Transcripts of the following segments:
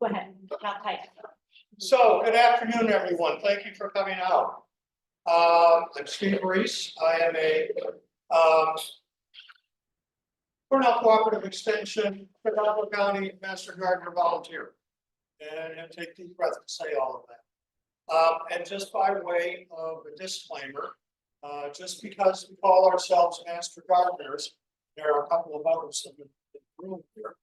Go ahead, not tight. So, good afternoon, everyone. Thank you for coming out. I'm Steve Rees. I am a Cornell Cooperative Extension, Chautauqua County Master Gardener volunteer. And take deep breath to say all of that. And just by way of a disclaimer, just because we call ourselves Master Gardeners, there are a couple of others in the room here,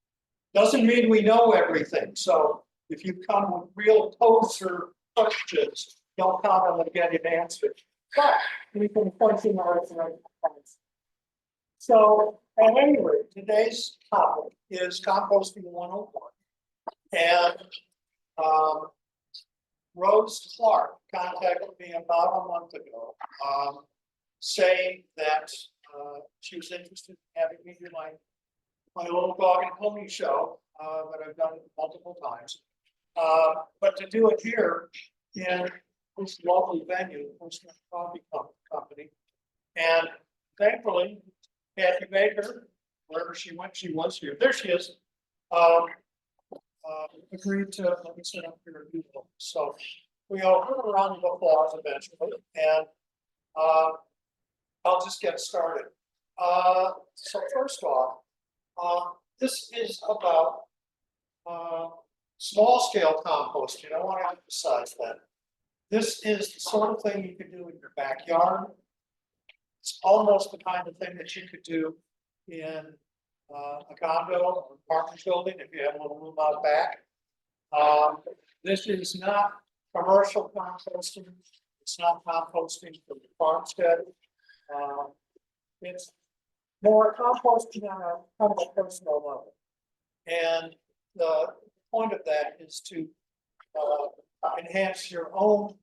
doesn't mean we know everything. So if you come with real poser questions, don't count on them getting answered. But we can point in our direction. So at any rate, today's topic is composting 101. And Rose Clark contacted me about a month ago, saying that she was interested in having me do my little dog and pony show that I've done multiple times. But to do it here in this lovely venue, Homesteaders Coffee Company. And thankfully, Kathy Baker, wherever she went, she was here. There she is. Agreed to let me sit up here and do them. So we all heard a round of applause eventually, and I'll just get started. So first off, this is about small scale composting. I want to emphasize that. This is the sort of thing you could do in your backyard. It's almost the kind of thing that you could do in a condo or apartment building if you have a little room out back. This is not commercial composting. It's not composting for the farmstead. It's more composting on a kind of a personal level. And the point of that is to enhance your own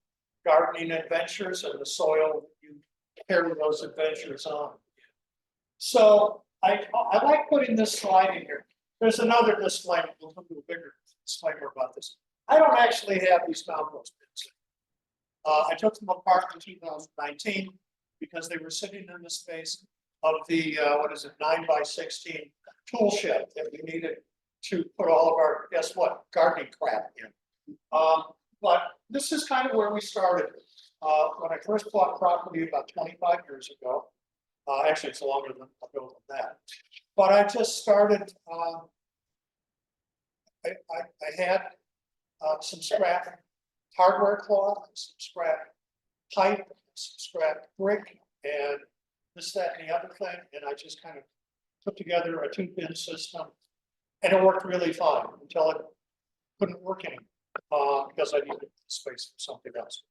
gardening adventures and the soil that you carry those adventures on. So I like putting this slide in here. There's another disclaimer, a little bigger disclaimer about this. I don't actually have these compost bins. I took them apart in 2019 because they were sitting in the space of the 9x16 tool shed that we needed to put all of our, guess what, gardening crap in. But this is kind of where we started. When I first bought property about 25 years ago, actually it's longer than that, but I just started, I had some scrap hardware cloth, some scrap pipe, some scrap brick, and this, that, and the other thing, and I just kind of put together a 2-bin system, and it worked really fine until it couldn't work anymore because I needed space for something else.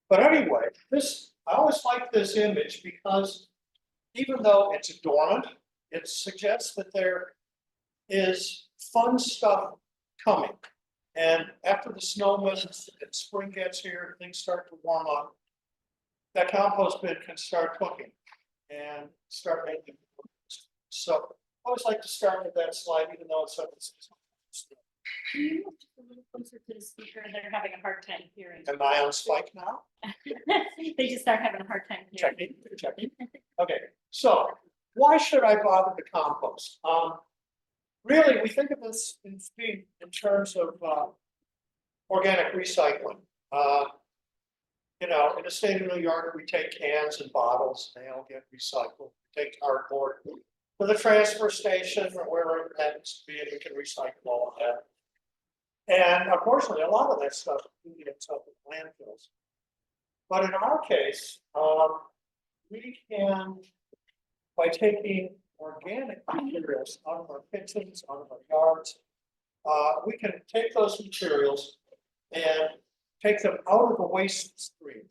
But anyway, I always like this image because even though it's adorned, it suggests that there is fun stuff coming. And after the snow melts and spring gets here, and things start to warm up, that compost bin can start cooking and start making. So I always like to start with that slide, even though it's up. Can you move just a little closer to the speaker? They're having a hard time hearing. Am I on spike now? They just start having a hard time hearing. Checking. Okay, so why should I bother to compost? Really, we think of this in terms of organic recycling. You know, in the state of New York, we take cans and bottles, and they all get recycled. We take cardboard to the transfer station or wherever it happens to be, and we can recycle all of that. And unfortunately, a lot of that stuff ends up in landfills. But in our case, we can, by taking organic materials out of our kitchens, out of our yards, we can take those materials and take them out of the waste stream.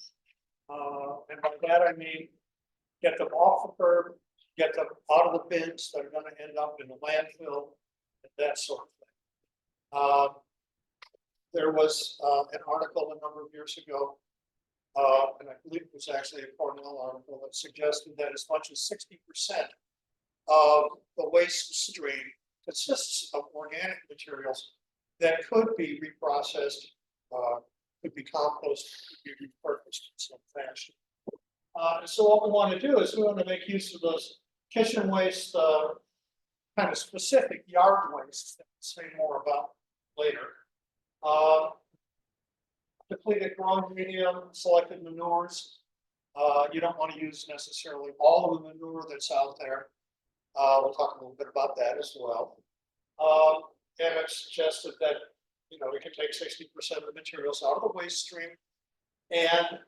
And by that I mean get them off the curb, get them out of the bins that are going to end up in the landfill, and that sort of thing. There was an article a number of years ago, and I believe it was actually a Cornell article that suggested that as much as 60% of the waste stream consists of organic materials that could be reprocessed, could be composted, could be repurposed in some fashion. So what we want to do is we want to make use of those kitchen waste, kind of specific yard wastes that we'll say more about later. Depleted growing medium, selected manures. You don't want to use necessarily all of the manure that's out there. We'll talk a little bit about that as well. And it's suggested that, you know, we can take 60% of the materials out of the waste stream. And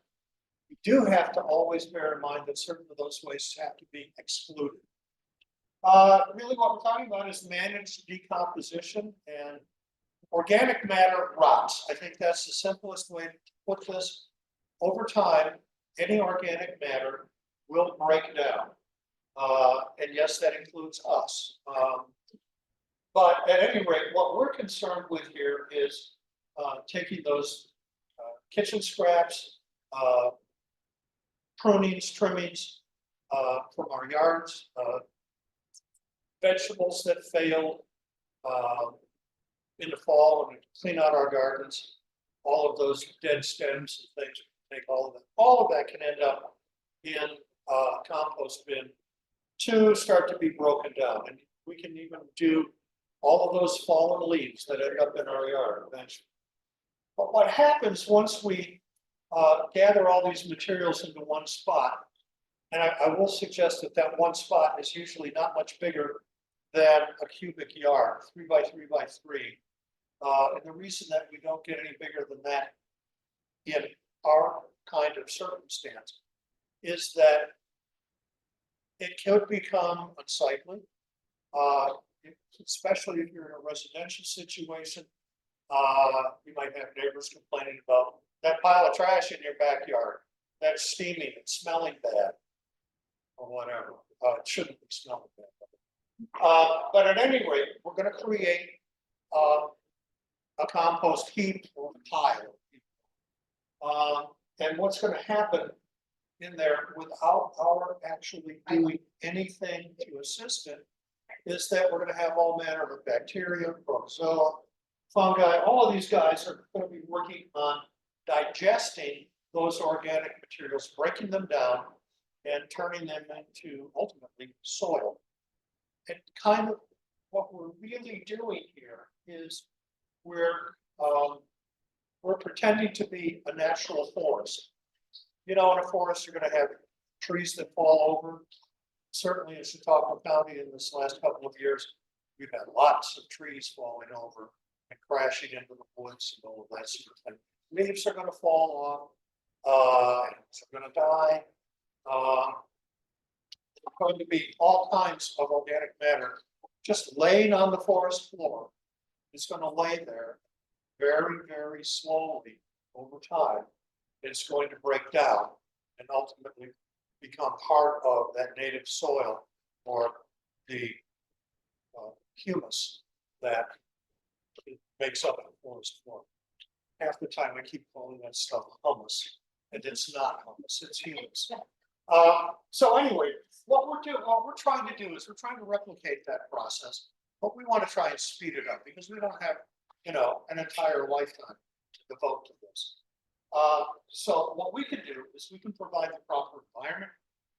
you do have to always bear in mind that certain of those wastes have to be excluded. Really what we're talking about is managed decomposition, and organic matter rots. I think that's the simplest way to put this. Over time, any organic matter will break down. And yes, that includes us. But at any rate, what we're concerned with here is taking those kitchen scraps, prunings, trimmings from our yards, vegetables that failed in the fall when we clean out our gardens, all of those dead stems and things, take all of that. All of that can end up in a compost bin to start to be broken down. And we can even do all of those fallen leaves that end up in our yard eventually. But what happens once we gather all these materials into one spot, and I will suggest that that one spot is usually not much bigger than a cubic yard, 3 by 3 by 3. And the reason that we don't get any bigger than that in our kind of circumstance is that it could become unsightly, especially if you're in a residential situation. You might have neighbors complaining about that pile of trash in your backyard. That's steaming and smelling bad, or whatever. It shouldn't be smelling bad. But at any rate, we're going to create a compost heap or pile. And what's going to happen in there without our actually doing anything to assist it is that we're going to have all manner of bacteria, protozoa, fungi. All of these guys are going to be working on digesting those organic materials, breaking them down, and turning them into ultimately soil. And kind of what we're really doing here is we're pretending to be a natural forest. You know, in a forest, you're going to have trees that fall over. Certainly in Chautauqua County in this last couple of years, we've had lots of trees falling over and crashing into the woods and all of that sort of thing. Leaves are going to fall off, animals are going to die. There's going to be all kinds of organic matter just laying on the forest floor. It's going to lay there very, very slowly over time. It's going to break down and ultimately become part of that native soil or the humus that makes up the forest floor. Half the time I keep calling that stuff humus, and it's not humus, it's humus. So anyway, what we're trying to do is we're trying to replicate that process, but we want to try and speed it up because we don't have, you know, an entire lifetime to devote to this. So what we can do is we can provide the proper environment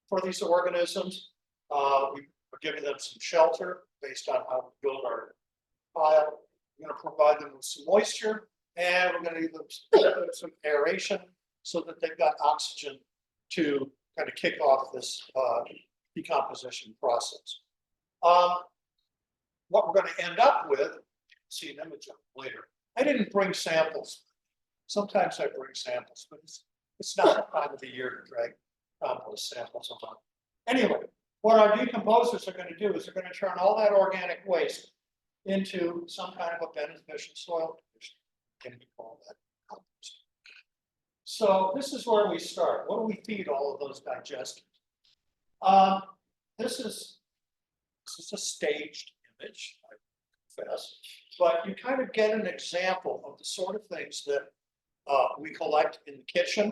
for these organisms. We're giving them some shelter based on how we build our pile. We're going to provide them with some moisture, and we're going to give them some aeration so that they've got oxygen to kind of kick off this decomposition process. What we're going to end up with, see an image of it later. I didn't bring samples. Sometimes I bring samples, but it's not the time of the year to drag compost samples on. Anyway, what our decomposers are going to do is they're going to turn all that organic waste into some kind of a beneficial soil condition. Can we call that compost? So this is where we start. What do we feed all of those digesters? This is a staged image, I confess, but you kind of get an example of the sort of things that we collect in the kitchen.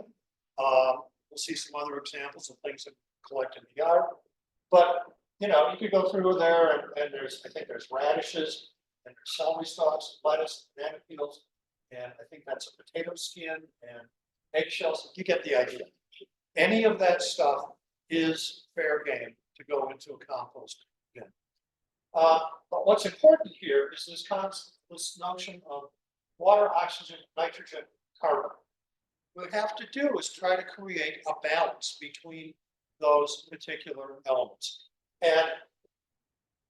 We'll see some other examples of things that we collect in the yard. But you know, you could go through there and I think there's radishes and there's celery stalks, lettuce, banana peels, and I think that's a potato skin and eggshells. You get the idea. Any of that stuff is fair game to go into a compost bin. But what's important here is this notion of water, oxygen, nitrogen, carbon. What we have to do is try to create a balance between those particular elements. And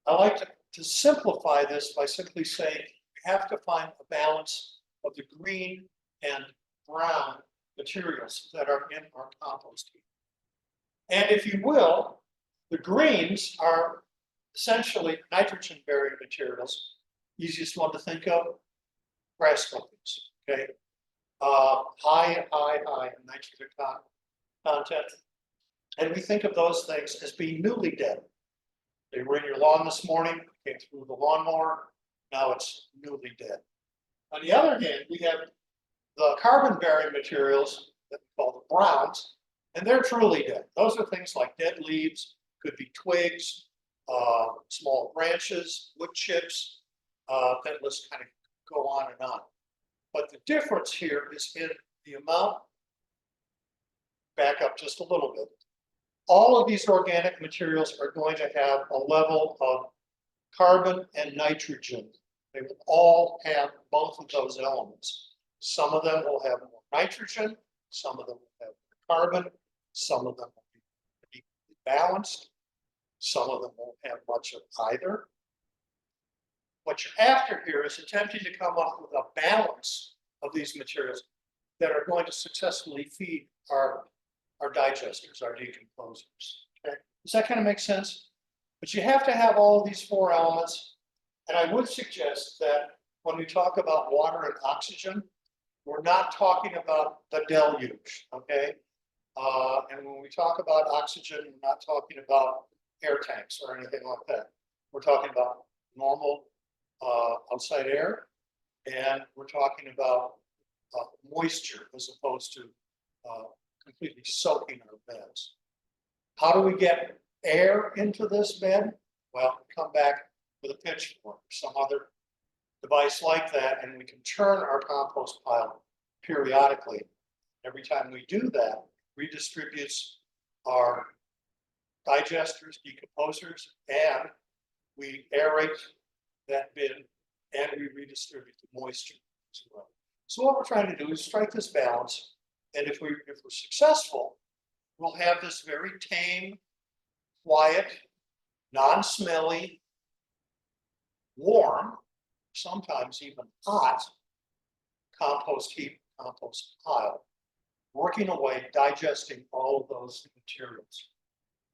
I like to simplify this by simply saying we have to find a balance of the green and brown materials that are in our compost heap. And if you will, the greens are essentially nitrogen bearing materials. Easiest one to think of, grass clippings, okay? High nitrogen content. And we think of those things as being newly dead. They were in your lawn this morning, came through the lawnmower, now it's newly dead. On the other hand, we have the carbon bearing materials that we call the browns, and they're truly dead. Those are things like dead leaves, could be twigs, small branches, wood chips, that list kind of go on and on. But the difference here is in the amount, back up just a little bit. All of these organic materials are going to have a level of carbon and nitrogen. They will all have both of those elements. Some of them will have more nitrogen, some of them will have more carbon, some of them will be balanced, some of them won't have much of either. What you're after here is attempting to come up with a balance of these materials that are going to successfully feed our digesters, our decomposers. Okay, does that kind of make sense? But you have to have all of these four elements. And I would suggest that when we talk about water and oxygen, we're not talking about the deluge, okay? And when we talk about oxygen, we're not talking about air tanks or anything like that. We're talking about normal outside air, and we're talking about moisture as opposed to completely soaking our beds. How do we get air into this bed? Well, come back with a pitchfork or some other device like that, and we can turn our compost pile periodically. Every time we do that, redistributes our digesters, decomposers, and we aerate that bin and we redistribute the moisture as well. So what we're trying to do is strike this balance, and if we're successful, we'll have this very tame, quiet, non-smelly, warm, sometimes even hot compost heap, compost pile, working away, digesting all of those materials.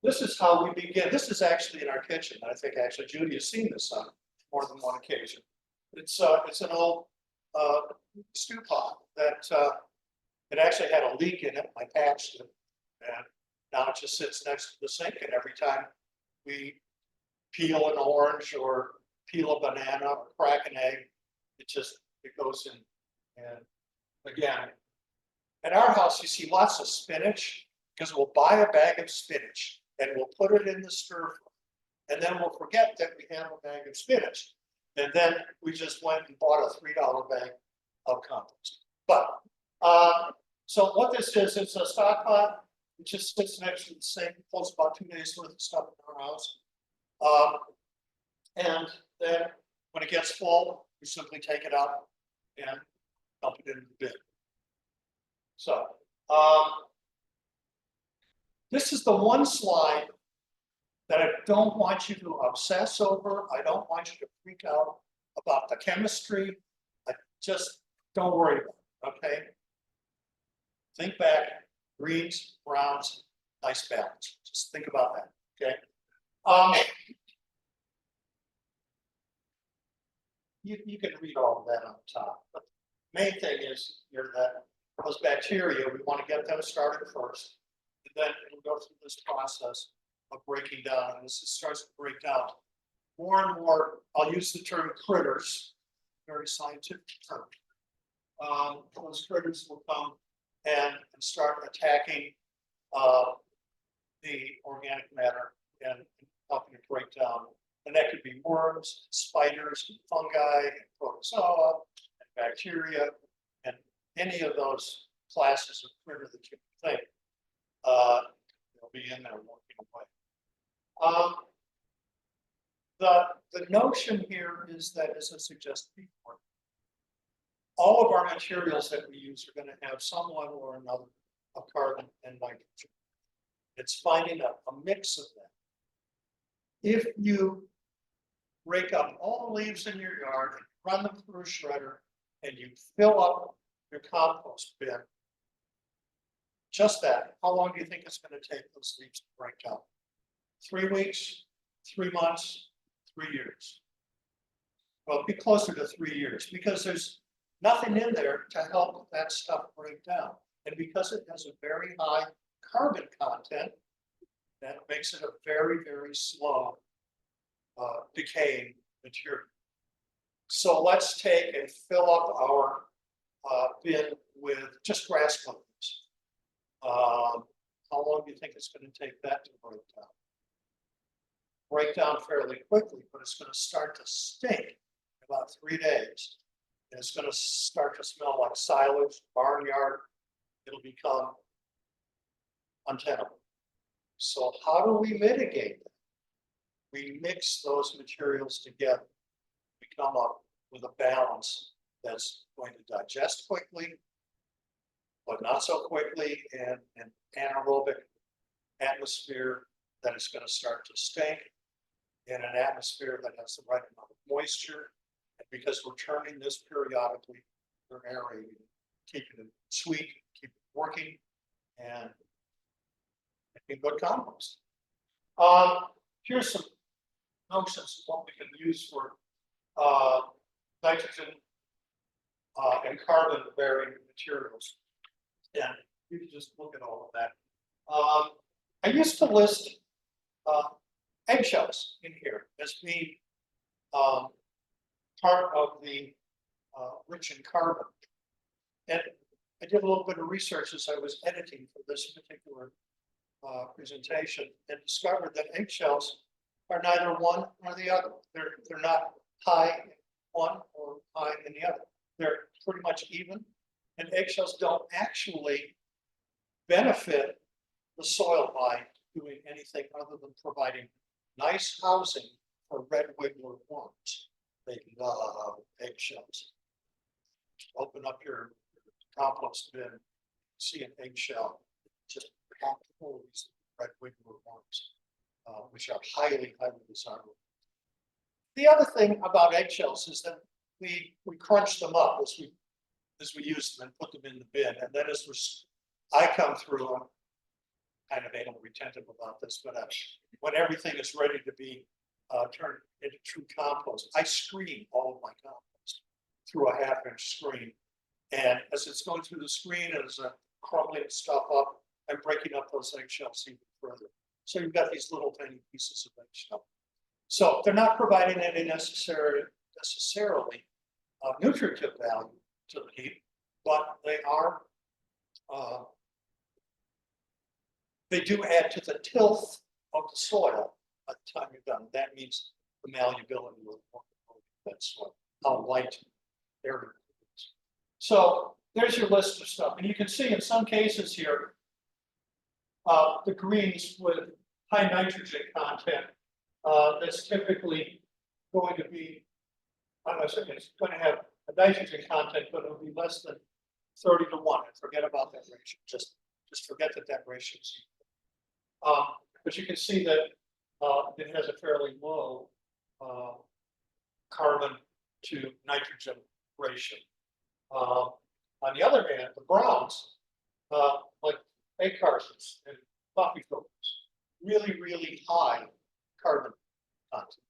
This is how we begin. This is actually in our kitchen. I think actually Judy has seen this on more than one occasion. It's an old stew pot that it actually had a leak in it. I patched it, and now it just sits next to the sink. And every time we peel an orange or peel a banana or crack an egg, it goes in. And again, at our house, you see lots of spinach because we'll buy a bag of spinach and we'll put it in the stir fry. And then we'll forget that we have a bag of spinach. And then we just went and bought a $3 bag of compost. But so what this is, it's a stock pot. It just sits next to the sink, holds about 2 days worth of stuff in our house. And then when it gets full, we simply take it out and dump it into the bin. So this is the one slide that I don't want you to obsess over. I don't want you to freak out about the chemistry. I just don't worry about it, okay? Think back, greens, browns, nice balance. Just think about that, okay? You can read all of that on the top, but the main thing is that those bacteria, we want to get them started first, and then it'll go through this process of breaking down. And as it starts to break down, more and more, I'll use the term critters, very scientific term. Those critters will come and start attacking the organic matter and helping it break down. And that could be worms, spiders, and fungi, and protozoa, and bacteria, and any of those classes of critter that you can think. They'll be in there working away. The notion here is that, as I suggested before, all of our materials that we use are gonna have someone or another of carbon and nitrogen. It's finding a mix of that. If you rake up all the leaves in your yard, run them through a shredder, and you fill up your compost bin, just that, how long do you think it's gonna take those leaves to break down? 3 weeks, 3 months, 3 years? Well, it'd be closer to 3 years, because there's nothing in there to help that stuff break down. And because it has a very high carbon content, that makes it a very, very slow decaying material. So let's take and fill up our bin with just grass clippings. How long do you think it's going to take that to break down? Break down fairly quickly, but it's going to start to stink in about 3 days. And it's going to start to smell like silage, barnyard. It'll become untenable. So how do we mitigate that? We mix those materials together. We come up with a balance that's going to digest quickly, but not so quickly, and an anaerobic atmosphere that is going to start to stink, and an atmosphere that has the right amount of moisture. And because we're turning this periodically, we're aerating, keeping it sweet, keep it working, and making good compost. Here's some notions of what we can use for nitrogen and carbon bearing materials. And you can just look at all of that. I used to list eggshells in here as being part of the rich in carbon. And I did a little bit of research as I was editing for this particular presentation, and discovered that eggshells are neither one nor the other. They're not high in one or high in the other. They're pretty much even, and eggshells don't actually benefit the soil by doing anything other than providing nice housing for red wiggler worms. They love eggshells. Open up your compost bin, see an eggshell, just packed full of these red wiggler worms, which are highly, highly desirable. The other thing about eggshells is that we crunch them up as we use them and put them in the bin, and then as I come through, I'm kind of anal retentive about this, but when everything is ready to be turned into true compost, I screen all of my compost through a 1/2-inch screen, and as it's going through the screen, as I'm crumbling stuff up, I'm breaking up those eggshells even further. So you've got these little tiny pieces of eggshell. So they're not providing any necessarily nutritive value to the heap, but they do add to the tilth of the soil by the time you're done. That means the malleability of that soil, how light area it is. So there's your list of stuff, and you can see in some cases here, the greens with high nitrogen content, that's typically going to be, I'm not saying it's going to have a nitrogen content, but it'll be less than 30 to 1. And forget about that ratio. Just forget that ratio is equal. But you can see that it has a fairly low carbon to nitrogen ratio. On the other hand, the browns, like egg cartons and coffee filters, really, really high carbon content.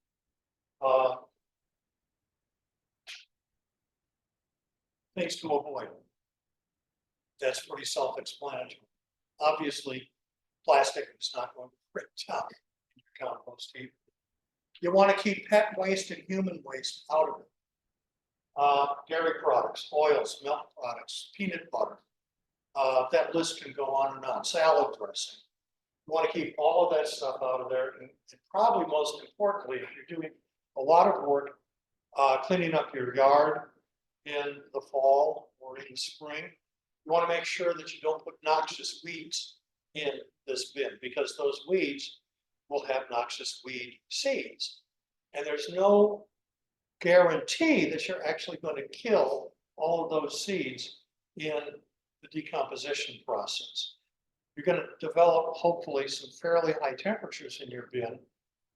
Things to avoid. That's pretty self-explanatory. Obviously, plastic is not going to break down in your compost heap. You want to keep pet waste and human waste out of it. Dairy products, oils, milk products, peanut butter. That list can go on and on. Salad dressing. You want to keep all of that stuff out of there. And probably most importantly, if you're doing a lot of work cleaning up your yard in the fall or in the spring, you want to make sure that you don't put noxious weeds in this bin, because those weeds will have noxious weed seeds. And there's no guarantee that you're actually going to kill all of those seeds in the decomposition process. You're going to develop hopefully some fairly high temperatures in your bin,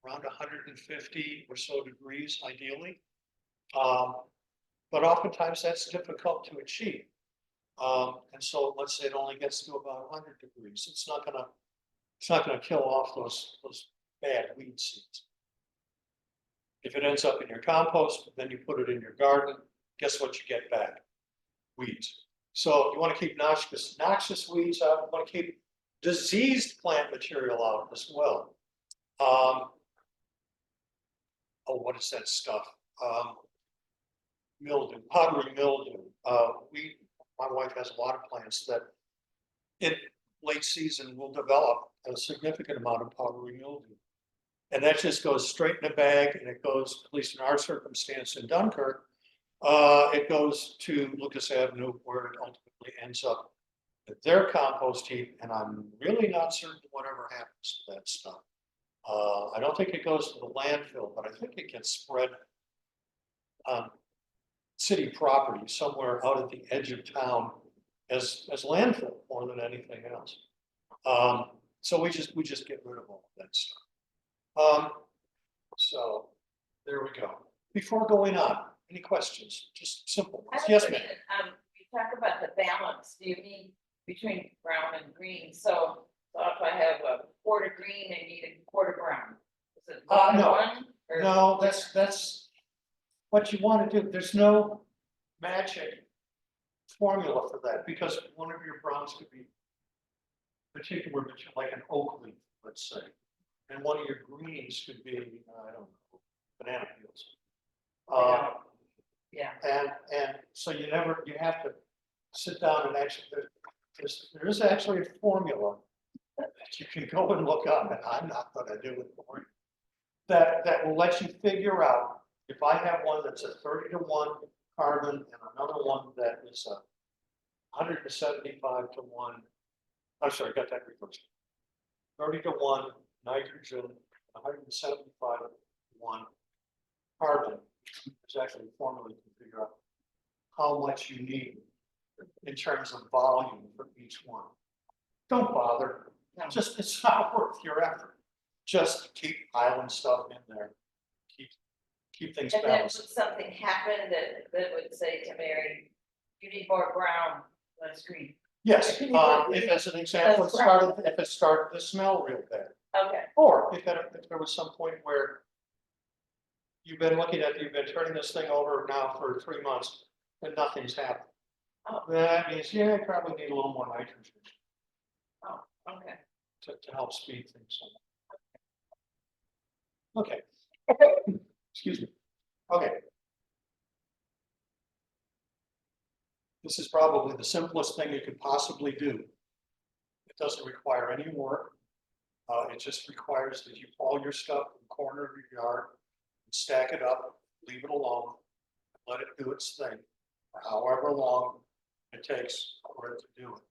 around 150 or so degrees ideally. But oftentimes that's difficult to achieve. And so let's say it only gets to about 100 degrees. It's not gonna kill off those bad weed seeds. If it ends up in your compost, then you put it in your garden, guess what you get back? Weeds. So you want to keep noxious weeds out. You want to keep diseased plant material out as well. Oh, what is that stuff? Mildew, powdery mildew. My wife has a lot of plants that in late season will develop a significant amount of powdery mildew. And that just goes straight in a bag, and it goes, at least in our circumstance in Dunkirk, it goes to Lucas Avenue, where it ultimately ends up at their compost heap, and I'm really not certain whatever happens to that stuff. I don't think it goes to the landfill, but I think it gets spread on city property somewhere out at the edge of town as landfill more than anything else. So we just get rid of all of that stuff. So there we go. Before going on, any questions? Just simple ones. Yes, ma'am. You talk about the balance, do you mean between brown and green? So if I have a quarter green and need a quarter brown, is it No. one? Or- No, that's what you want to do. There's no magic formula for that, because one of your browns could be particular, like an oak leaf, let's say. And one of your greens could be, I don't know, banana peels. Yeah, And so you have to sit down and actually, there is actually a formula that you can go and look up, and I'm not gonna do it for you. That will let you figure out, if I have one that's a 30-to-1 carbon and another one that is a 175-to-1, I'm sorry, got that reversed. 30-to-1 nitrogen, 175-to-1 carbon. There's actually a formula you can figure out how much you need in terms of volume for each one. Don't bother. No. Just, it's not worth your effort. Just keep piling stuff in there. Keep things and then would balanced. something happen that would say to Mary, you need more brown, less green? Yes, if as an example, if it started to smell real bad. Okay, Or if there was some point where you've been turning this thing over now for 3 months and nothing's happened. Oh. That means, yeah, I probably need a little more nitrogen okay. to help speed things up. Okay. Excuse me. Okay. This is probably the simplest thing you could possibly do. It doesn't require any work. It just requires that you haul your stuff in the corner of your yard, stack it up, leave it alone, let it do its thing, for however long it takes for it to do it.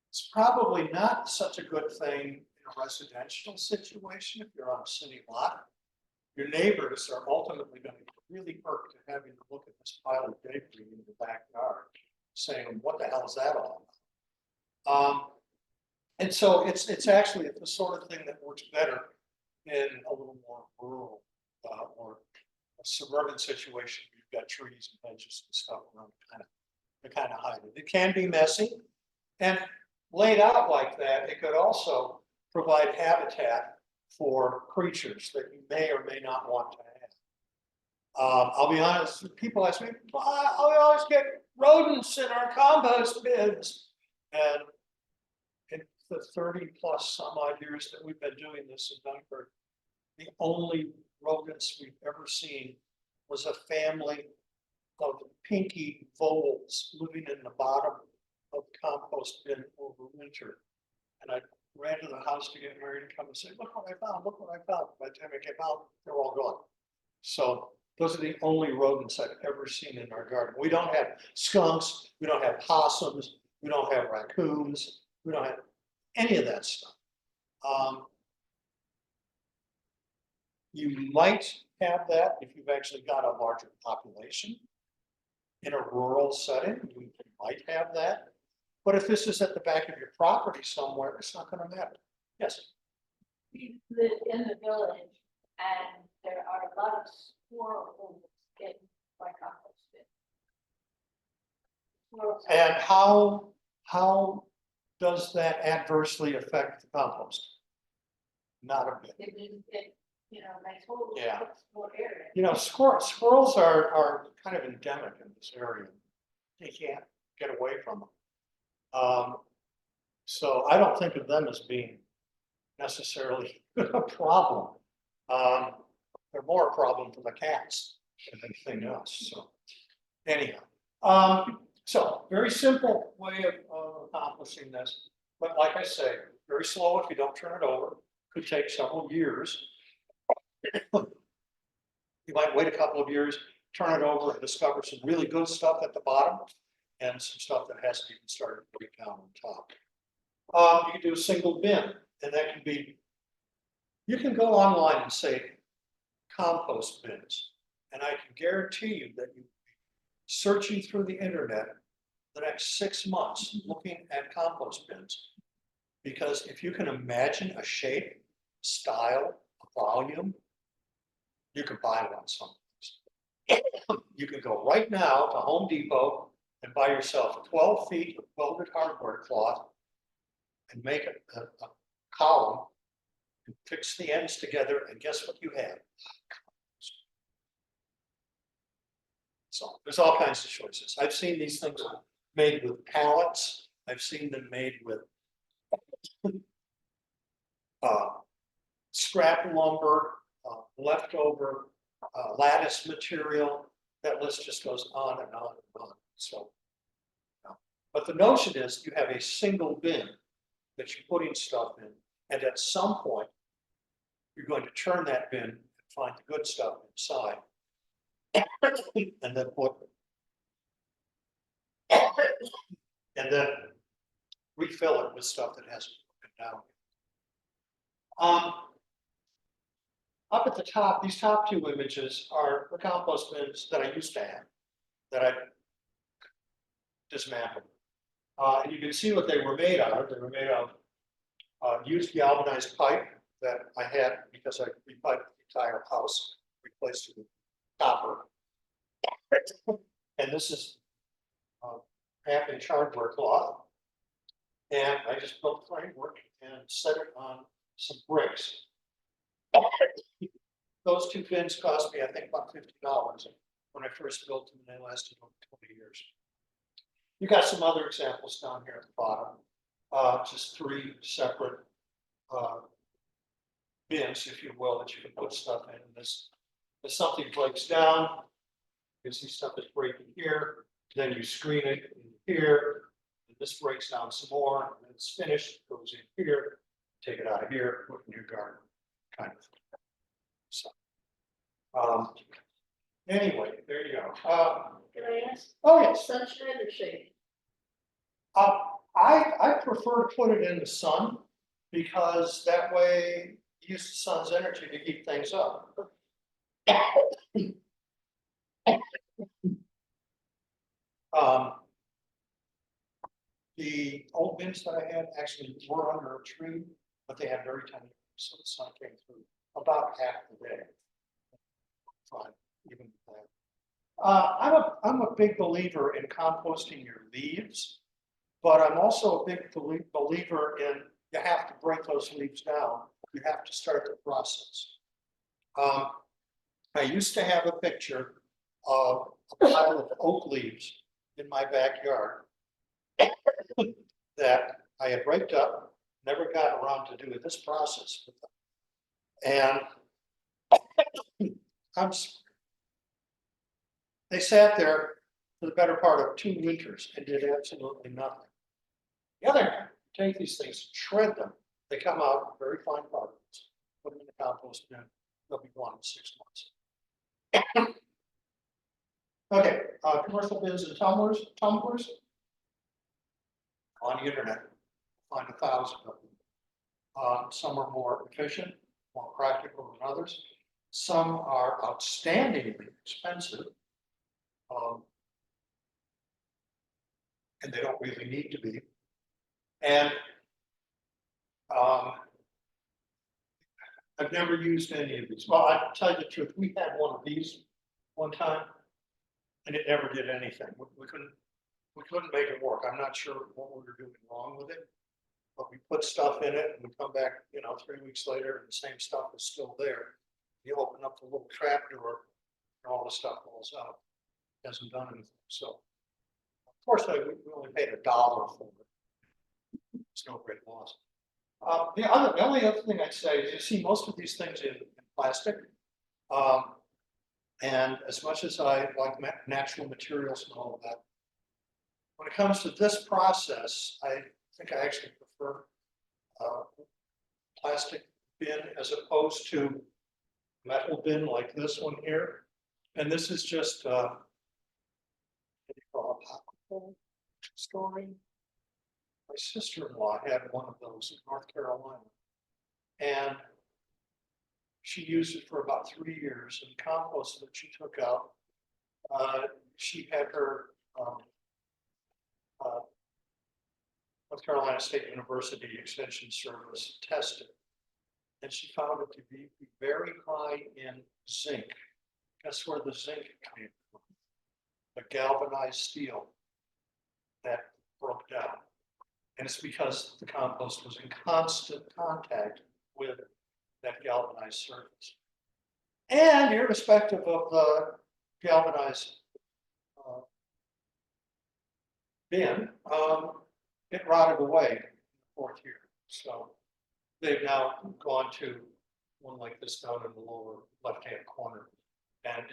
It's probably not such a good thing in a residential situation if you're on a city lot. Your neighbors are ultimately going to get really irked at having to look at this pile of debris in the backyard, saying, what the hell is that all about? And so it's actually the sort of thing that works better in a little more rural or a suburban situation. You've got trees and hedges and stuff around to kind of hide it. It can be messy, and laid out like that, it could also provide habitat for creatures that you may or may not want to have. I'll be honest, people ask me, we always get rodents in our compost bins. And in the 30 plus some odd years that we've been doing this in Dunkirk, the only rodents we've ever seen was a family of pinky voles living in the bottom of the compost bin over winter. And I ran to the house to get Mary to come and say, look what I found, look what I found. By the time I came out, they're all gone. So those are the only rodents I've ever seen in our garden. We don't have skunks, we don't have possums, we don't have raccoons, we don't have any of that stuff. You might have that if you've actually got a larger population. in a rural setting, you might have that. But if this is at the back of your property somewhere, it's not gonna matter. Yes, We live in the village and there are a lot of squirrels getting like composted. Squirrels. and how does that adversely affect the compost? Not a bit. It, you know, nice whole. Yeah. More area. You know, squirrels are kind of endemic in this area. They can't get away from them. So I don't think of them as being necessarily a problem. They're more a problem for the cats than anything else, so anyhow. So very simple way of accomplishing this, but like I say, very slow if you don't turn it over, could take several years. You might wait a couple of years, turn it over and discover some really good stuff at the bottom and some stuff that hasn't even started to break down on top. You can do a single bin, and that can be, you can go online and say compost bins, and I can guarantee you that you searching through the internet the next 6 months looking at compost bins. Because if you can imagine a shape, style, a volume, you can buy one someplace. You can go right now to Home Depot and buy yourself 12 feet of welded hardware cloth and make a column and fix the ends together, and guess what you have? So there's all kinds of choices. I've seen these things made with pallets. I've seen them made with scrap lumber, leftover lattice material. That list just goes on and on and on. So, but the notion is you have a single bin that you're putting stuff in, and at some point, you're going to turn that bin and find the good stuff inside, and then put, and then refill it with stuff that hasn't broken down. Up at the top, these top two images are the compost bins that I used to have, that I dismantled. And you can see what they were made out of. They were made of used galvanized pipe that I had because I repiped the entire house, replaced it with copper. And this is half-inch hardware cloth. And I just built the framework and set it on some bricks. Those two bins cost me, I think, about $50 when I first built them, and they lasted over 20 years. You got some other examples down here at the bottom. Just 3 separate bins, if you will, that you can put stuff in. And this, if something breaks down, you see stuff is breaking here, then you screen it in here, and this breaks down some more, and then it's finished, it goes in here, take it out of here, put it in your garden, kind of thing. So, anyway, there you go. Can I ask? Oh, yes. Sunshine or shade? I prefer to put it in the sun because that way you use the sun's energy to heat things up. The old bins that I had actually were under a tree, but they had very tiny, so the sun came through about half the day. Fine, even with that. I'm a big believer in composting your leaves, but I'm also a big believer in you have to break those leaves down. You have to start the process. I used to have a picture of a pile of oak leaves in my backyard that I had raked up, never got around to doing this process with them. And they sat there for the better part of 2 winters and did absolutely nothing. The other hand, take these things, shred them, they come out very fine particles, put them in the compost bin, they'll be gone in 6 months. Okay, commercial bins and tumblers on the internet, find 1,000 of them. Some are more efficient, more practical than others. Some are outstandingly expensive. and they don't really need to be. And I've never used any of these. Well, I'll tell you the truth, we had one of these one time, and it never did anything. We couldn't make it work. I'm not sure what we were doing wrong with it. But we put stuff in it and we come back, 3 weeks later and the same stuff is still there. You open up the little trap door and all the stuff falls out. Hasn't done anything. So, of course, we only paid $1 for it. It's no great loss. The only other thing I'd say is you see most of these things in plastic. And as much as I like natural materials and all of that, when it comes to this process, I think I actually prefer plastic bin as opposed to metal bin like this one here. And this is just what do you call a popcorn story. My sister-in-law had one of those in North Carolina, and she used it for about 3 years. And the compost that she took out, she had her North Carolina State University Extension Service tested, and she found it to be very high in zinc. Guess where the zinc came from? The galvanized steel that broke down. And it's because the compost was in constant contact with that galvanized surface. And irrespective of the galvanized bin, it rotted away in the 4th year. So they've now gone to one like this down in the lower left-hand corner. And I think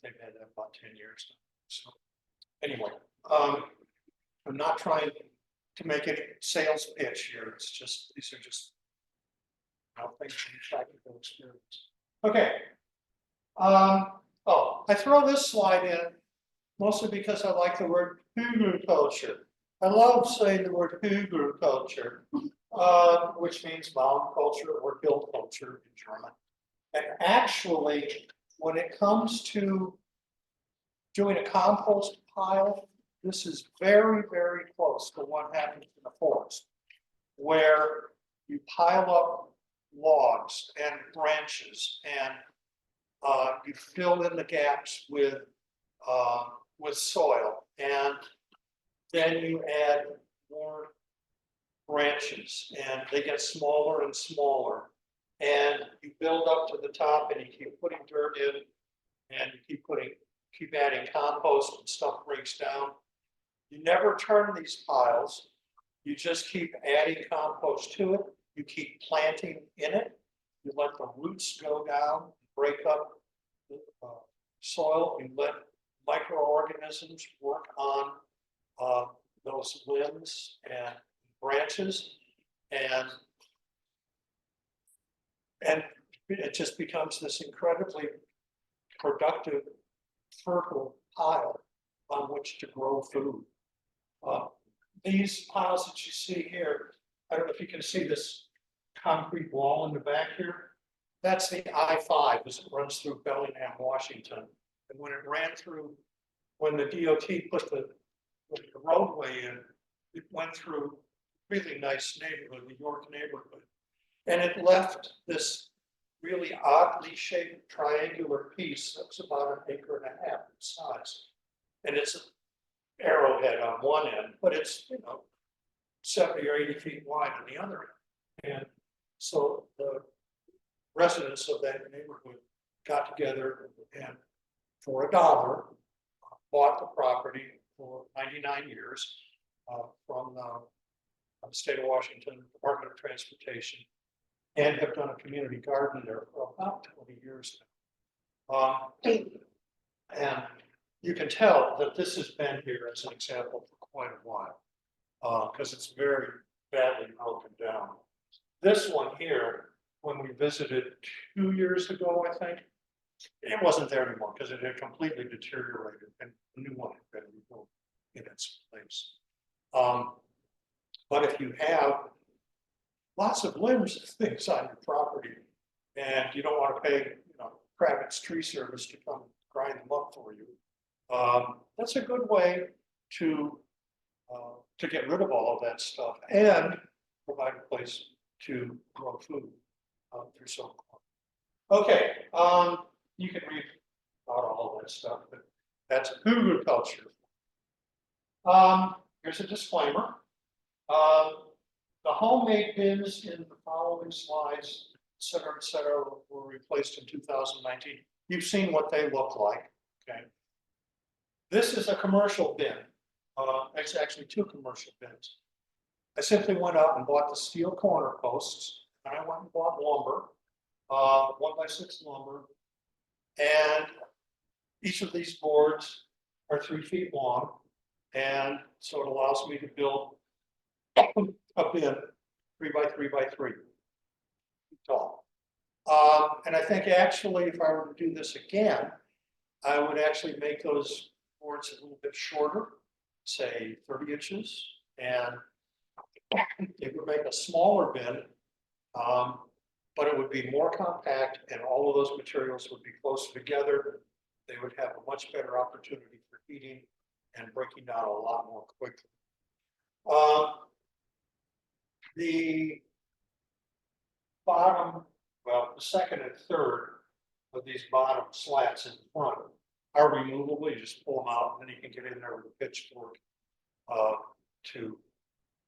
they've had that about 10 years now. So anyway, I'm not trying to make a sales pitch here. It's just, these are just things from practical experience. Okay. I throw this slide in mostly because I like the word culture. I love saying the word culture, which means mound culture or hill culture in German. And actually, when it comes to doing a compost pile, this is very, very close to what happens in the forest, where you pile up logs and branches and you fill in the gaps with soil, and then you add more branches and they get smaller and smaller, and you build up to the top and you keep putting dirt in and you keep adding compost and stuff breaks down. You never turn these piles. You just keep adding compost to it. You keep planting in it. You let the roots go down, break up the soil. You let microorganisms work on those limbs and branches, and it just becomes this incredibly productive, fertile pile on which to grow food. These piles that you see here, I don't know if you can see this concrete wall in the back here. That's the I-5 as it runs through Bellingham, Washington. And when it ran through, when the DOT put the roadway in, it went through a really nice neighborhood, the York neighborhood. And it left this really oddly shaped triangular piece that was about 1.5 acres in size. And it's an arrowhead on one end, but it's 70 or 80 feet wide on the other end. And so the residents of that neighborhood got together and for $1 bought the property for 99 years from the state of Washington Department of Transportation, and have done a community garden there for about 20 years now. And you can tell that this has been here as an example for quite a while, because it's very badly broken down. This one here, when we visited 2 years ago, I think, it wasn't there anymore because it had completely deteriorated and a new one had been rebuilt in its place. But if you have lots of limbs of things on your property and you don't want to pay, Kravitz Tree Service to come grind them up for you, that's a good way to to get rid of all of that stuff and provide a place to grow food through some. Okay, you can read about all of that stuff, but that's agriculture. Here's a disclaimer. The homemade bins in the following slides, et cetera, were replaced in 2019. You've seen what they look like, okay? This is a commercial bin. It's actually two commercial bins. I simply went out and bought the steel corner posts, and I went and bought lumber, 1x6 lumber, and each of these boards are 3 feet long, and so it allows me to build a bin 3x3x3 tall. And I think actually, if I were to do this again, I would actually make those boards a little bit shorter, say 30 inches, and it would make a smaller bin, but it would be more compact, and all of those materials would be closer together. They would have a much better opportunity for heating and breaking down a lot more quickly. The bottom, well, the second and third of these bottom slats in front are removable. You just pull them out, and then you can get in there with a pitchfork to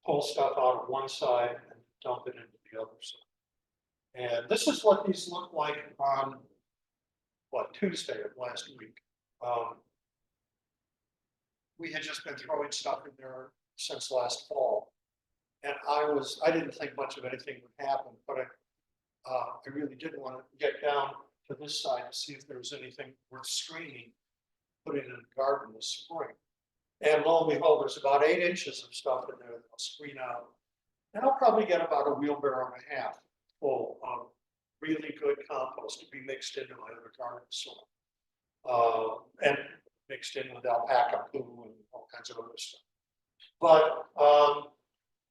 pull stuff out of one side and dump it into the other side. And this is what these look like on Tuesday of last week. We had just been throwing stuff in there since last fall, and I didn't think much of anything would happen, but I really did want to get down to this side to see if there was anything worth screening, putting in the garden this spring. And lo and behold, there's about 8 inches of stuff in there that I'll screen out. And I'll probably get about a wheelbarrow and a half full of really good compost to be mixed into my other garden soil. And mixed in with alpaca poo and all kinds of other stuff. But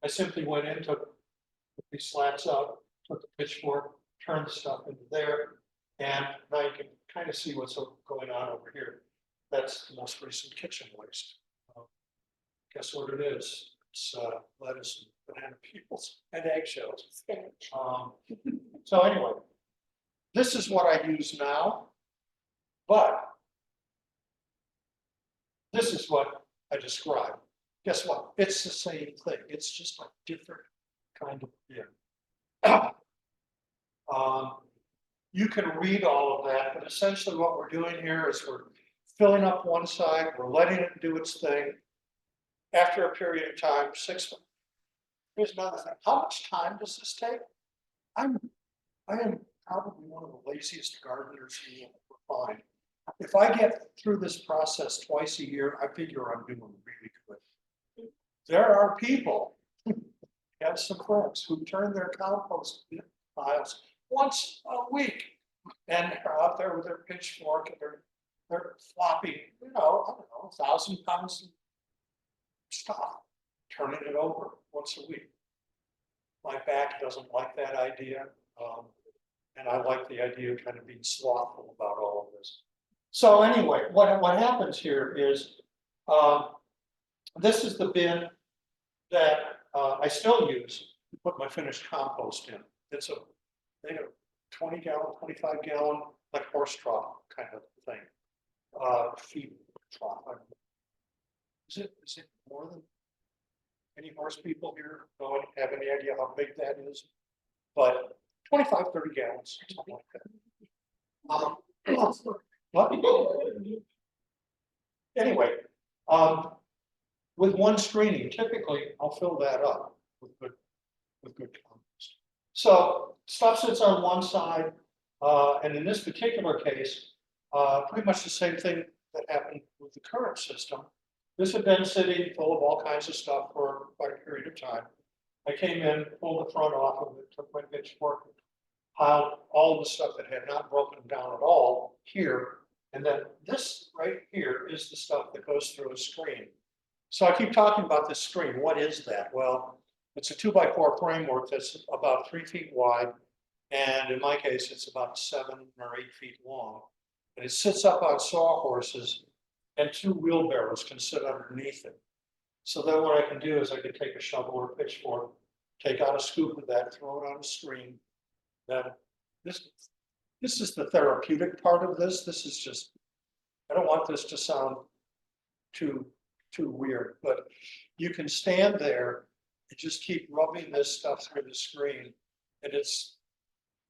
I simply went in, took these slats out, took the pitchfork, turned the stuff into there, and now you can kind of see what's going on over here. That's the most recent kitchen waste. Guess what it is? It's lettuce and banana peels and eggshells. So anyway, this is what I use now, but this is what I described. Guess what? It's the same thing. It's just a different kind of bin. You can read all of that, but essentially what we're doing here is we're filling up one side, we're letting it do its thing. After a period of time, 6 months. Here's another thing. How much time does this take? I am probably one of the laziest gardeners you will find. If I get through this process twice a year, I figure I'm doing really good. There are people, have some friends who turn their compost piles once a week, and they're out there with their pitchfork and they're flopping, I don't know, 1,000 pounds of stuff, turning it over once a week. My back doesn't like that idea, and I like the idea of kind of being slothful about all of this. So anyway, what happens here is, this is the bin that I still use to put my finished compost in. It's a 20-gallon, 25-gallon, like horse trough kind of thing. Feed trough. Is it more than any horse people here? Don't have any idea how big that is, but 25, 30 gallons, something like that. What? Anyway, with one screening, typically I'll fill that up with good compost. So stuff sits on one side, and in this particular case, pretty much the same thing that happened with the current system. This had been sitting full of all kinds of stuff for quite a period of time. I came in, pulled the front off of it, took my pitchfork, piled all the stuff that had not broken down at all here. And then this right here is the stuff that goes through a screen. So I keep talking about this screen. What is that? Well, it's a 2x4 framework that's about 3 feet wide. And in my case, it's about 7 or 8 feet long. And it sits up on sawhorses, and 2 wheelbarrows can sit underneath it. So then what I can do is I can take a shovel or pitchfork, take out a scoop of that, throw it on a screen. Then this is the therapeutic part of this. This is just, I don't want this to sound too weird, but you can stand there and just keep rubbing this stuff through the screen. And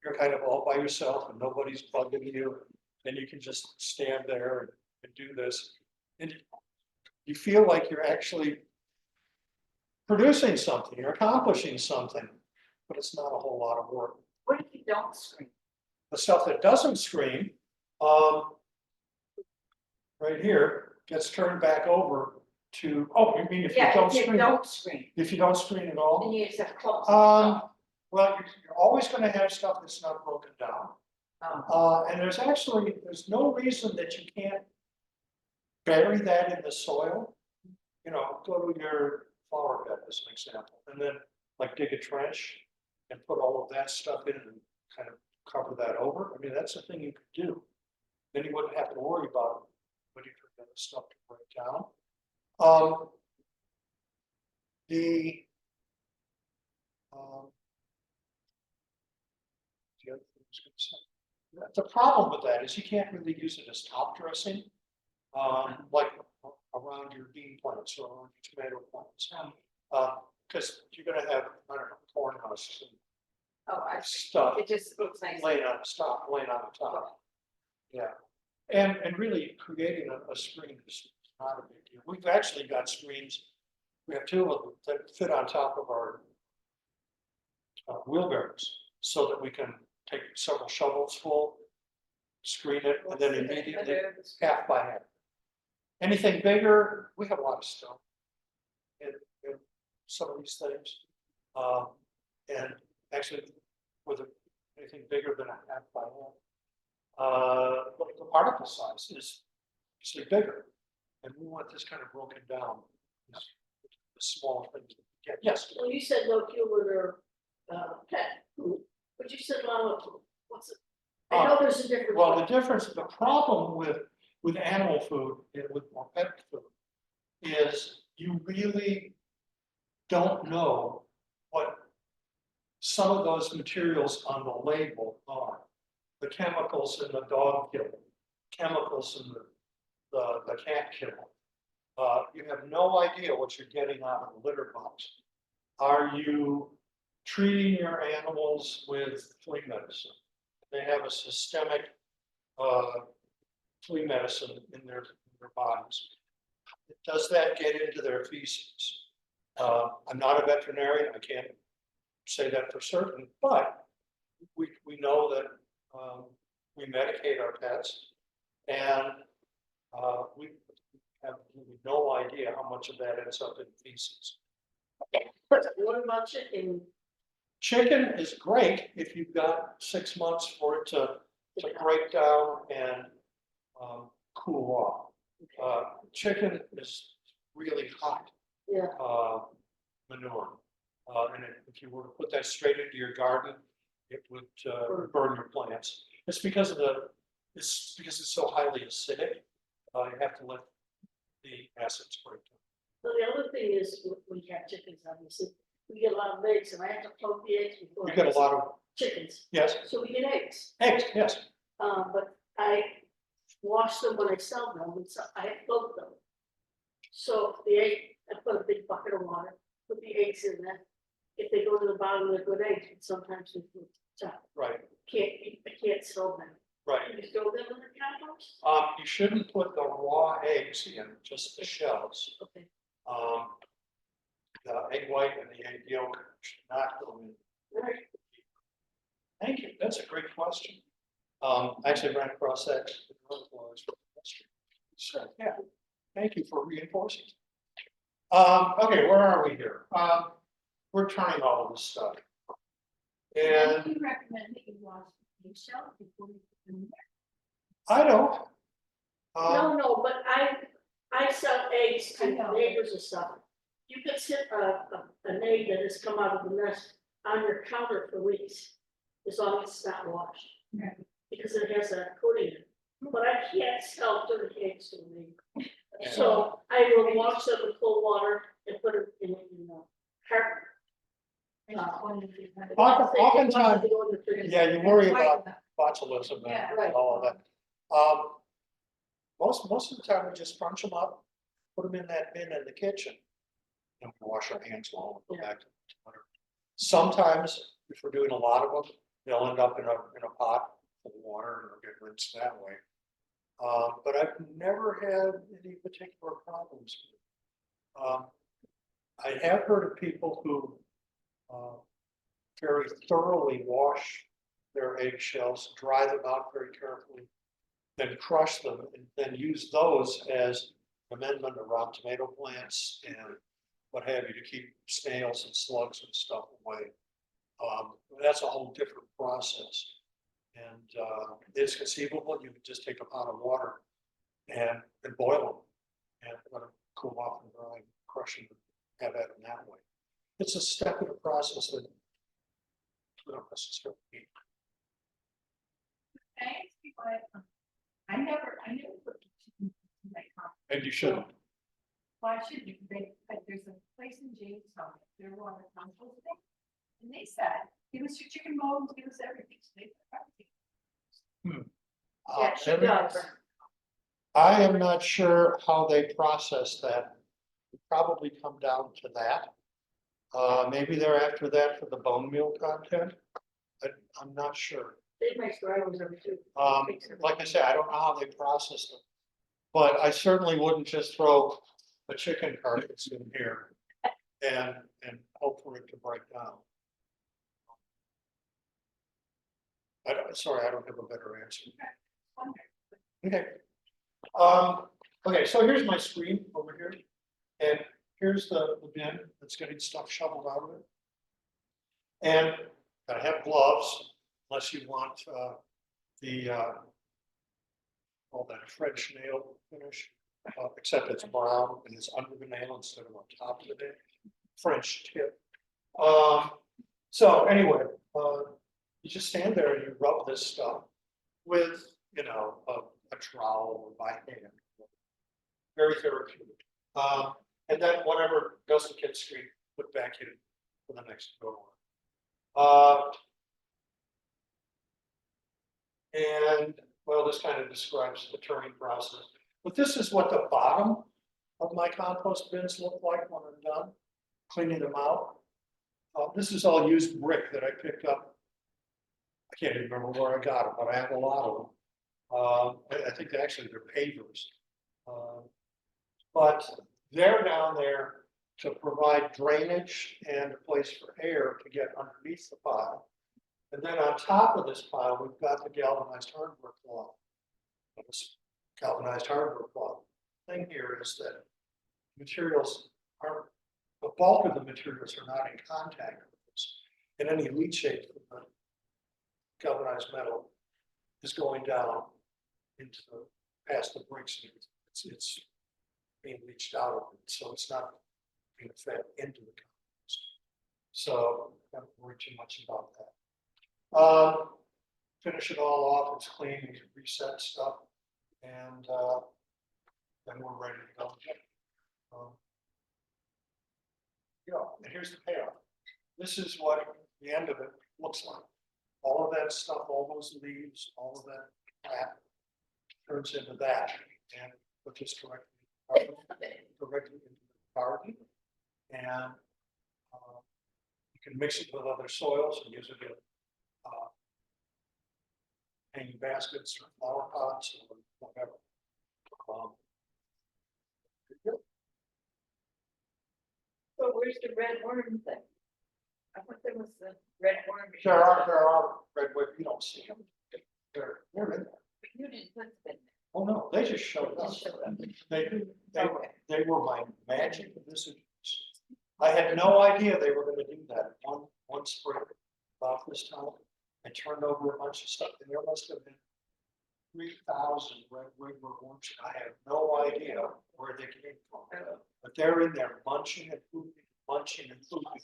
you're kind of all by yourself and nobody's bugging you. And you can just stand there and do this. And you feel like you're actually producing something, you're accomplishing something, but it's not a whole lot of work. What if you don't screen? The stuff that doesn't screen, right here, gets turned back over to, oh, you mean if you don't If you screen? don't screen, If you don't screen at all? then you just have to close. Well, you're always gonna have stuff that's not broken down. And there's no reason that you can't bury that in the soil. You know, go to your flower bed as an example, and then like dig a trench and put all of that stuff in and kind of cover that over. I mean, that's a thing you could do. Then you wouldn't have to worry about waiting for the stuff to break down. The other thing I was gonna say. The problem with that is you can't really use it as top dressing, like around your bean plants or around your tomato plants. Because you're gonna have, I don't know, corn husks and Oh, I see. stuff It just looks nice. laying on the top. Yeah, and really creating a screen is not a big deal. We've actually got screens. We have two of them that fit on top of our wheelbarrows, so that we can take several shovels full, screen it, and then immediately half by half. Anything bigger, we have a lot of stuff in some of these things. And actually, with anything bigger than a half by half, the particle size is usually bigger. And we want this kind of broken down, the small things that we get. Yes, Well, you said no human or pet food, but you said non-food. What's it? I know there's a difference. well, the problem with animal food and with pet food is you really don't know what some of those materials on the label are. The chemicals in the dog kibble, chemicals in the cat kibble. You have no idea what you're getting out of the litter box. Are you treating your animals with flea medicine? They have a systemic flea medicine in their bodies. Does that get into their feces? I'm not a veterinarian, I can't say that for certain, but we know that we medicate our pets, and we have no idea how much of that ends up in feces. What about chicken? Chicken is great if you've got 6 months for it to break down and cool off. Chicken is really hot Yeah. manure. And if you were to put that straight into your garden, it would burn your plants. It's because it's so highly acidic. You have to let the acids break down. So the other thing is, we have chickens, obviously, we get a lot of eggs, and I have to poke the eggs before. You get a lot of, chickens, yes, so we get eggs. eggs, yes. But I wash them when I sell them, and so I float them. So the egg, I put a big bucket of water, put the eggs in there. If they go to the bottom, they're good eggs, but sometimes they go to the top. Right, I can't sell them. right. Can you throw them in the compost? You shouldn't put the raw eggs in, just the shells. Okay. The egg white and the egg yolk should not go in. Right. Thank you, that's a great question. I actually ran across that. So, yeah, thank you for reinforcing. Okay, where are we here? We're turning all of this stuff. And you recommend that you wash yourself before you put them I don't. No, but I sell eggs I to know. neighbors and stuff. You could sit an egg that has come out of the nest on your counter for weeks, as long as it's not washed. Right. Because it has a coating in it. But I can't sell dirty eggs to a neighbor. So I will wash them in cold water Oftentimes, yeah, you worry about botulism Yeah. and all of that. Most of the time, we just crunch them up, put them in that bin in the kitchen. And we wash our hands while we go back to the water. Sometimes, if we're doing a lot of them, they'll end up in a pot of water and they'll get rinsed that way. But I've never had any particular problems. I have heard of people who very thoroughly wash their eggshells, dry them out very carefully, then crush them and then use those as amendment around tomato plants and what have you to keep snails and slugs and stuff away. That's a whole different process. And it's conceivable you could just take a pot of water and boil them and let them cool off and dry, crush them, and have at them that way. It's a step in the process that we don't necessarily need. Can I ask you what, I never put chicken in my compost. And you shouldn't. Why should you? There's a place in Jamestown, they're on the composting. And they said, give us your chicken bones, give us everything. So they put everything. Yeah, she does. I am not sure how they process that. It probably come down to that. Maybe they're after that for the bone meal content. I'm not sure. They make granules every two. Like I said, I don't know how they process them. But I certainly wouldn't just throw a chicken carcass in here and hope for it to break down. Sorry, I don't have a better answer. Okay. Okay, so here's my screen over here. And here's the bin that's getting stuff shoveled out of it. And gotta have gloves unless you want all that French nail finish, except it's brown and it's under the nail instead of on top of the nail. French tip. So anyway, you just stand there and you rub this stuff with, you know, a trowel or by hand. Very therapeutic. And then whatever doesn't get screened, put back in for the next go on. And well, this kind of describes the turning process. But this is what the bottom of my compost bins look like when I'm done cleaning them out. This is all used brick that I picked up. I can't even remember where I got it, but I have a lot of them. I think actually they're pavers. But they're down there to provide drainage and a place for air to get underneath the pile. And then on top of this pile, we've got the galvanized hardware cloth. This galvanized hardware cloth. The thing here is that materials are, the bulk of the materials are not in contact with this. And any leachate from the galvanized metal is going down into the, past the bricks. It's being leached out of it, so it's not being fed into the compost. So I don't worry too much about that. Finish it all off, it's clean, you can reset stuff, and then we're ready to go. And here's the payoff. This is what the end of it looks like. All of that stuff, all those leaves, all of that crap turns into that, and put this directly into the garden, and you can mix it with other soils and use it in hanging baskets or flower pots or whatever. So where's the red worm thing? I thought there was the red worm. There are redwood, you don't see them. They're in there. But you didn't put them in. Oh no, they just showed up. They were my magic visitors. I had no idea they were going to do that. One spring about this time, I turned over a bunch of stuff, and there must have been 3,000 redwood worms. I have no idea where they came from, but they're in there munching and pooping, munching and pooping.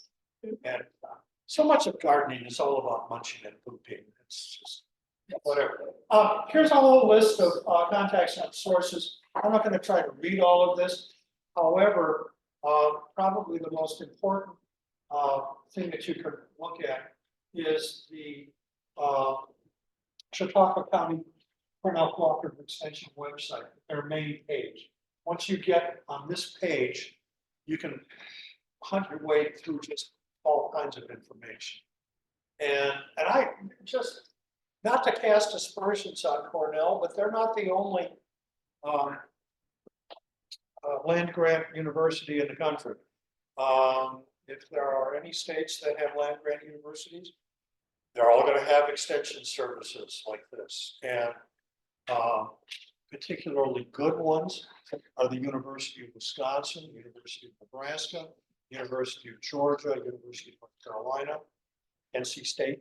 And so much of gardening is all about munching and pooping. It's just whatever. Here's a whole list of contacts and sources. I'm not going to try to read all of this. However, probably the most important thing that you could look at is the Chautauqua County Cornell Cooperative Extension website, their main page. Once you get on this page, you can hunt your way through just all kinds of information. And I just, not to cast aspersions on Cornell, but they're not the only land grant university in the country. If there are any states that have land grant universities, they're all going to have extension services like this. And particularly good ones are the University of Wisconsin, University of Nebraska, University of Georgia, University of North Carolina, NC State,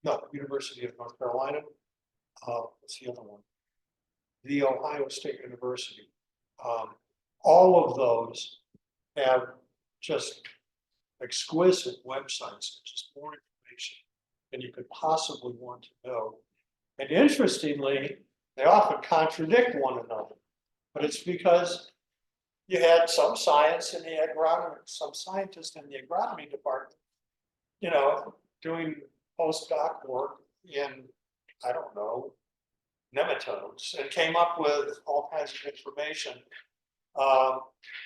no, University of North Carolina. What's the other one? The Ohio State University. All of those have just exquisite websites, just more information than you could possibly want to know. And interestingly, they often contradict one another, but it's because you had some science in the agronomy, some scientists in the agronomy department, you know, doing postdoc work in, I don't know, nematodes, and came up with all kinds of information.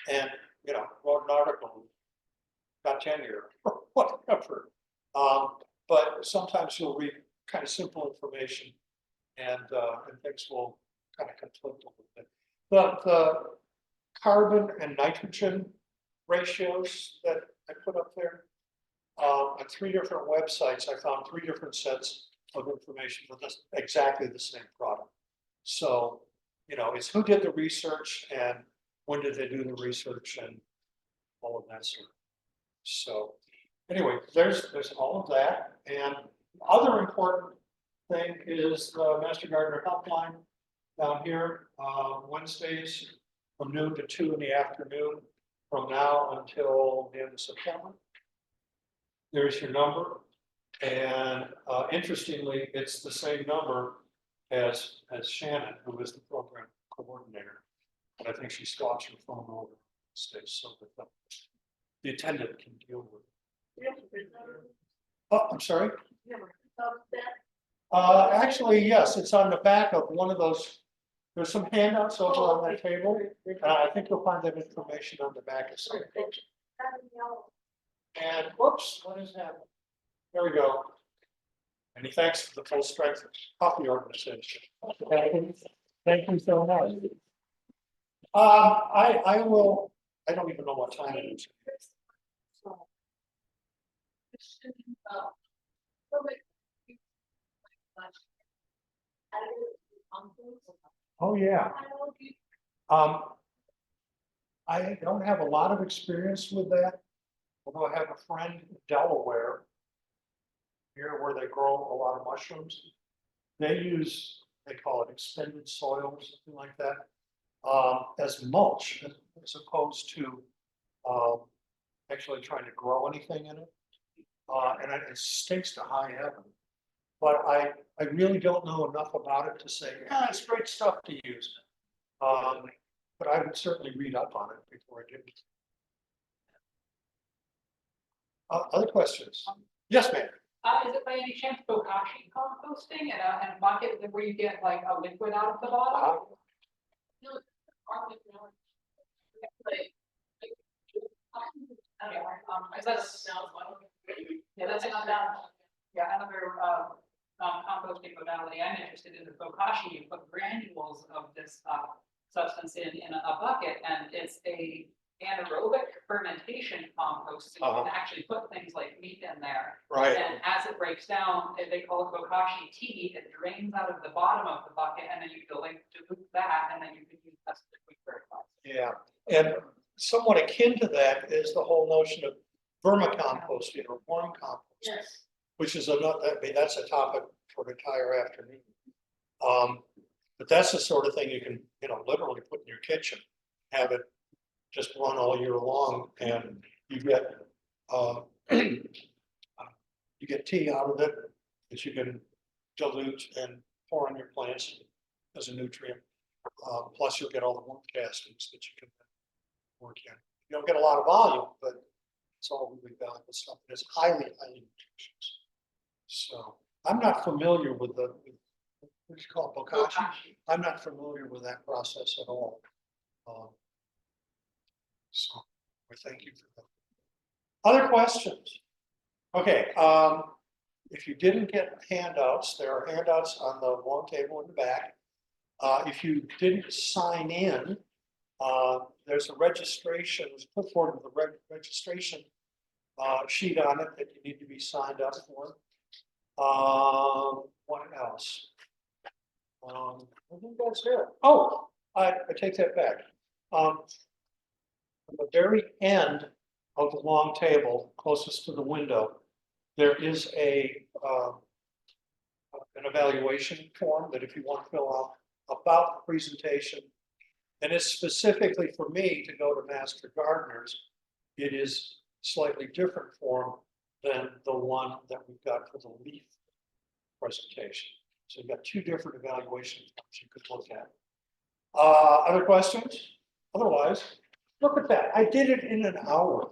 And, you know, wrote an article, got tenure, or whatever. But sometimes you'll read kind of simple information and things will kind of conflict a little bit. The carbon and nitrogen ratios that I put up there, on 3 different websites, I found 3 different sets of information for this exactly the same product. So, you know, it's who did the research and when did they do the research and all of that sort of. So anyway, there's all of that. And other important thing is the Master Gardener helpline down here, Wednesdays from noon to 2 in the afternoon, from now until the end of September. There's your number. And interestingly, it's the same number as Shannon, who is the program coordinator. But I think she swaps her phone over so that the attendant can deal with it. Oh, I'm sorry. Actually, yes, it's on the back of one of those. There's some handouts over on that table. I think you'll find that information on the back of something. And whoops, what is happening? There we go. Many thanks for the full strength coffee organization. Thank you so much. I will. I don't even know what time it is. Oh yeah. I don't have a lot of experience with that, although I have a friend in Delaware here where they grow a lot of mushrooms. They call it extended soil or something like that, as mulch, as opposed to actually trying to grow anything in it. And it stinks to high heaven. But I really don't know enough about it to say, yeah, it's great stuff to use. But I would certainly read up on it before I did. Other questions? Yes, ma'am. Is it by any chance bokashi composting in a bucket where you get like a liquid out of the bottom? That's another composting modality I'm interested in is bokashi. You put granules of this substance in a bucket, and it's a anaerobic fermentation compost. So you can actually put things like meat in there. Right. And as it breaks down, they call it bokashi tea. It drains out of the bottom of the bucket, and then you dilute that, and then you can use that as liquid fertilizer. Yeah, and somewhat akin to that is the whole notion of vermicomposting or worm compost. Yes. Which is another, I mean, that's a topic for an entire afternoon. But that's the sort of thing you can, you know, literally put in your kitchen, have it just run all year long, and you get tea out of it that you can dilute and pour on your plants as a nutrient. Plus, you'll get all the worm castings that you can work in. You don't get a lot of volume, but It's all really valuable stuff. It's highly nutritious. So I'm not familiar with what do you call it, bokashi? I'm not familiar with that process at all. So, we thank you for that. Other questions? Okay, if you didn't get handouts, there are handouts on the long table in the back. If you didn't sign in, there's a registration, it was put forward with a registration sheet on it that you need to be signed up for. What else? I think that's it. Oh, I take that back. At the very end of the long table, closest to the window, there is an evaluation form that if you want to fill out about the presentation, and it's specifically for me to go to Master Gardeners. It is slightly different form than the one that we've got for the leaf presentation. So you've got two different evaluation forms you could look at. Other questions? Otherwise, look at that. I did it in an hour.